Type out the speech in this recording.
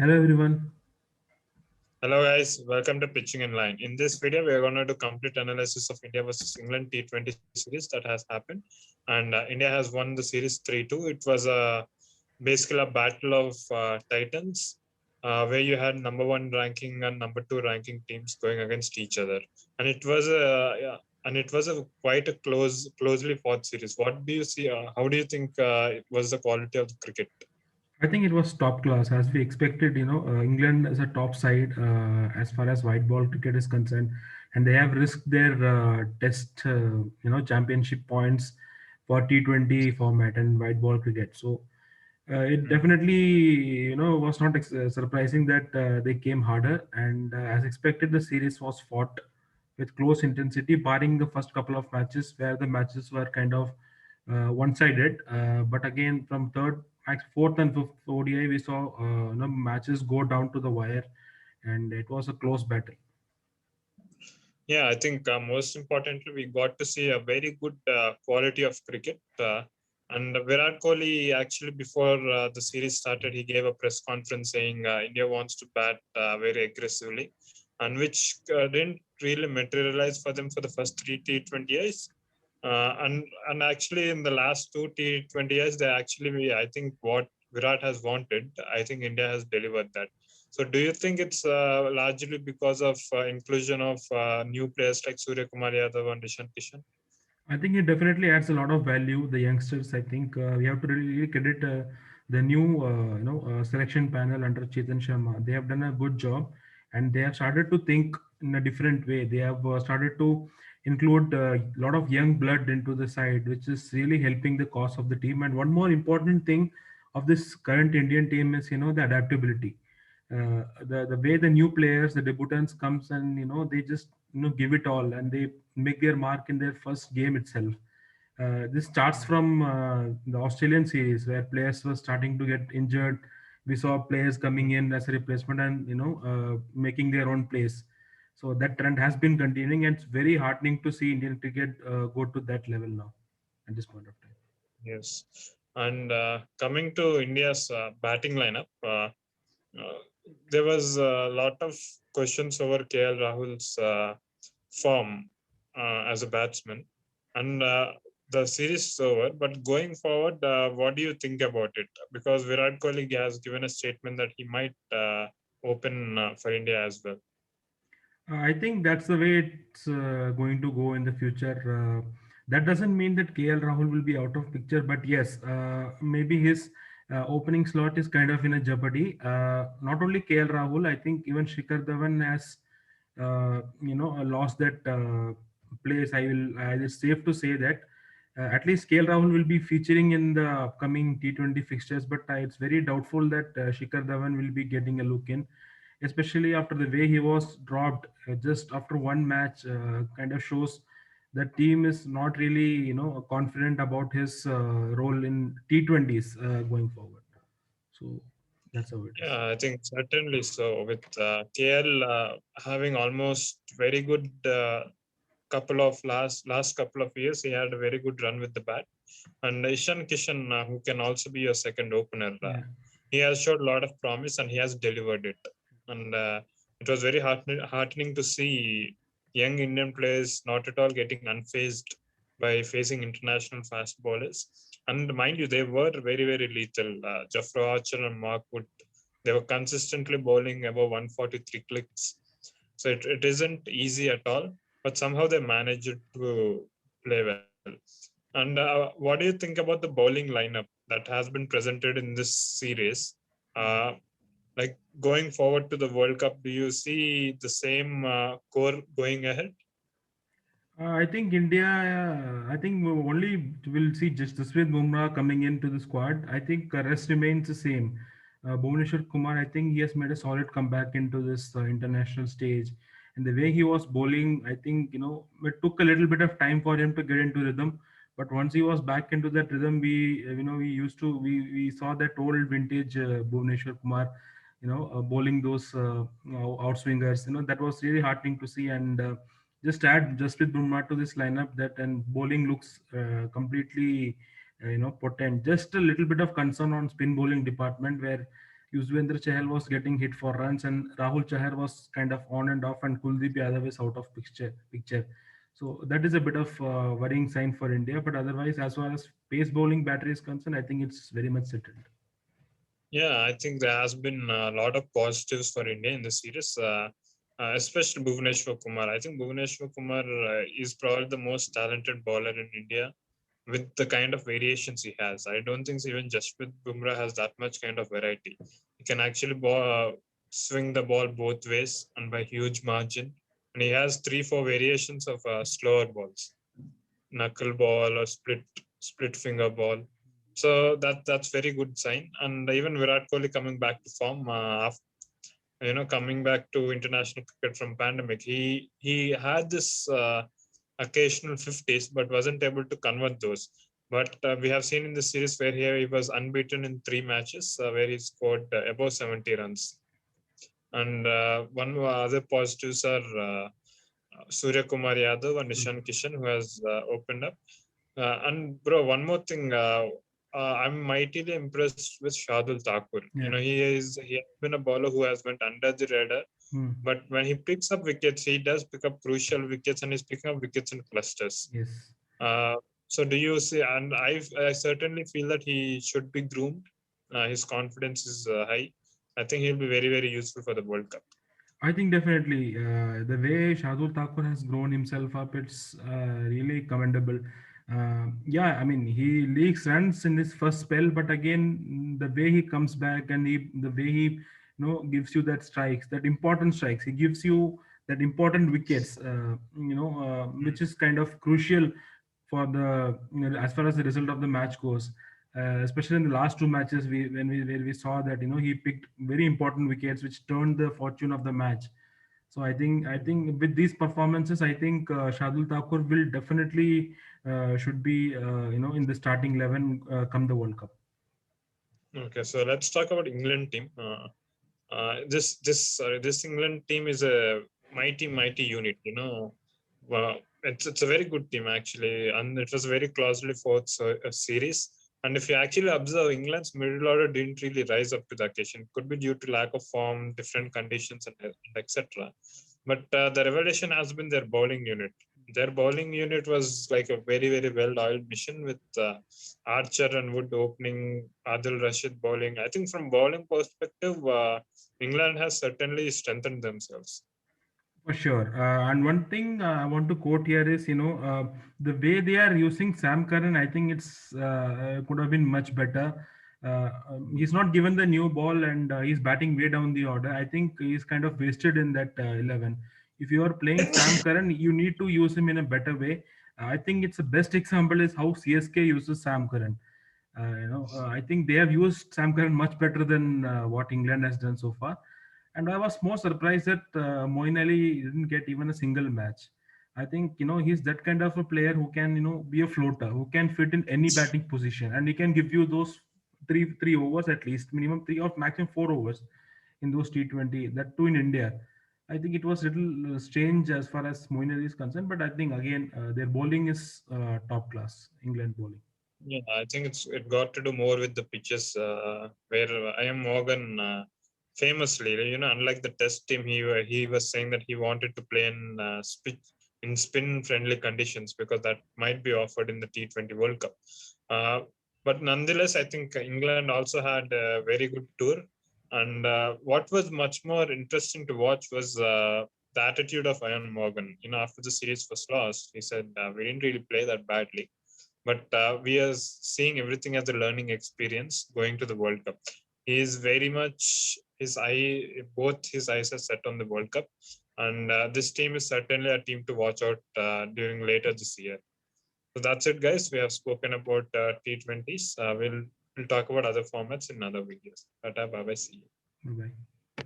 Hello everyone. Hello guys, welcome to Pitching in Line. In this video, we are going to do complete analysis of India versus England T20 series that has happened, and India has won the series 3-2. It was basically a battle of titans, where you had number one ranking and number two ranking teams going against each other, and it was a quite a closely fought series. What do you see? How do you think it was the quality of the cricket? I think it was top class as we expected. England is a top side as far as white ball cricket is concerned, and they have risked their test, championship points for T20 format and white ball cricket. So it Mm. definitely, was not surprising that they came harder. And as expected, the series was fought with close intensity, barring the first couple of matches where the matches were kind of one-sided. But again, from fourth, and fifth ODI, we saw matches go down to the wire, and it was a close battle. Yeah, I think most importantly, we got to see a very good quality of cricket. And Virat Kohli actually, before the series started, he gave a press conference saying India wants to bat very aggressively, and which didn't really materialize for them for the first three T20 years. And actually, in the last two T20 years, they actually, I think, what Virat has wanted, I think India has delivered that. So do you think it's largely because of inclusion of new players like Surya Kumar Yadav and Ishan Kishan? I think it definitely adds a lot of value. The youngsters, I think we have to really credit the new, selection panel under Chetan Sharma. They have done a good job, and they have started to think in a different way. They have started to include a lot of young blood into the side, which is really helping the cause of the team. And one more important thing of this current Indian team is, the adaptability. The way the new players, the debutants comes, and they just give it all, and they make their mark in their first game itself. This starts from the Australian series where players were starting to get injured. We saw players coming in as a replacement and making their own place. So that trend has been continuing, and it's very heartening to see Indian cricket go to that level now at this point of time. Yes. And coming to India's batting lineup, uh, there was a lot of questions over KL Rahul's form as a batsman. And the series is over, but going forward, what do you think about it? Because Virat Kohli has given a statement that he might open for India as well. I think that's the way it's going to go in the future. That doesn't mean that KL Rahul will be out of picture, but yes, maybe his opening slot is kind of in a jeopardy. Not only KL Rahul, I think even Shikhar Dhawan has, lost that place. It's safe to say that at least KL Rahul will be featuring in the upcoming T20 fixtures, but it's very doubtful that Shikhar Dhawan will be getting a look in, especially after the way he was dropped just after one match. Kind of shows the team is not really confident about his role in T20s going forward. So that's how it is. Yeah, I think certainly so. With KL having almost very good couple of last couple of years, he had a very good run with the bat. And Ishan Kishan, who can also be your second opener, Yeah. he has showed a lot of promise and he has delivered it. And it was very heartening to see young Indian players not at all getting unfazed by facing international fast bowlers. And mind you, they were very, very lethal. Jeffrey Archer and Mark Wood, they were consistently bowling above 143 clicks. So it isn't easy at all, but somehow they managed to play well. And what do you think about the bowling lineup that has been presented in this series? Uh, like going forward to the World Cup, do you see the same core going ahead? I think India. I think we only will see just Jasprit Bumrah coming into the squad. I think rest remains the same. Bhuvneshwar Kumar, I think he has made a solid comeback into this international stage, and the way he was bowling, I think it took a little bit of time for him to get into rhythm. But once he was back into that rhythm, we saw that old vintage Bhuvneshwar Kumar, bowling those outswingers. That was really heartening to see, and just add Jasprit Bumrah to this lineup, that and bowling looks completely potent. Just a little bit of concern on spin bowling department, where Yuzvendra Chahal was getting hit for runs, and Rahul Chahar was kind of on and off, and Kuldeep Yadav is out of picture. So that is a bit of worrying sign for India. But otherwise, as far as pace bowling battery is concerned, I think it's very much settled. Yeah, I think there has been a lot of positives for India in the series, especially Bhuvneshwar Kumar. I think Bhuvneshwar Kumar is probably the most talented bowler in India with the kind of variations he has. I don't think even Jasprit Bumrah has that much kind of variety. He can actually swing the ball both ways and by huge margin. And he has 3-4 variations of slower balls, knuckle ball or split finger ball. So that's very good sign. And even Virat Kohli coming back to form, coming back to international cricket from pandemic, he had this occasional 50s, but wasn't able to convert those. But we have seen in the series where he was unbeaten in 3 matches, where he scored above 70 runs. And one other positives are Surya Kumar Yadav and Nishan Kishan, who has opened up. And bro, one more thing. I'm mightily impressed with Shardul Thakur. Yeah. He has been a bowler who has went under the radar, but when he picks up wickets, he does pick up crucial wickets, and he's picking up wickets in clusters. Yes. So do you see? And I certainly feel that he should be groomed. His confidence is high. I think he'll be very very useful for the World Cup. I think definitely the way Shardul Thakur has grown himself up, it's really commendable. Yeah, I mean he leaks runs in his first spell, but again the way he comes back and the way he gives you that strikes, that important strikes, he gives you that important wickets, which is kind of crucial for the as far as the result of the match goes. Especially in the last two matches, where we saw that he picked very important wickets, which turned the fortune of the match. So I think with these performances, I think Shardul Thakur will definitely should be in the starting 11 come the World Cup. Okay, so let's talk about England team. This England team is a mighty unit. Well, it's a very good team actually, and it was very closely fought series. And if you actually observe, England's middle order didn't really rise up to the occasion. Could be due to lack of form, different conditions, and etc. But the revelation has been their bowling unit. Their bowling unit was like a very very well-oiled machine with Archer and Wood opening, Adil Rashid bowling. I think from bowling perspective, England has certainly strengthened themselves. For sure. And one thing I want to quote here is, the way they are using Sam Curran, I think it's could have been much better. He's not given the new ball, and he's batting way down the order. I think he's kind of wasted in that 11. If you are playing Sam Curran, you need to use him in a better way. I think it's the best example is how CSK uses Sam Curran. I think they have used Sam Curran much better than what England has done so far. And I was more surprised that Moeen Ali didn't get even a single match. I think he's that kind of a player who can be a floater, who can fit in any batting position, and he can give you those three overs at least, minimum three or maximum 4 overs in those T20. That too in India. I think it was a little strange as far as Moeen Ali is concerned, but I think again their bowling is top class. England bowling. Yeah, I think it got to do more with the pitches where Ian Morgan famously, unlike the Test team, he was saying that he wanted to play in spin friendly conditions because that might be offered in the T20 World Cup. But nonetheless, I think England also had a very good tour. And what was much more interesting to watch was the attitude of Ian Morgan. After the series was lost, he said, "We didn't really play that badly, but we are seeing everything as a learning experience going to the World Cup." He is very much both his eyes are set on the World Cup, and this team is certainly a team to watch out during later this year. So that's it, guys. We have spoken about T20s. We'll talk about other formats in other videos. Tata, bye bye, see you. Bye bye.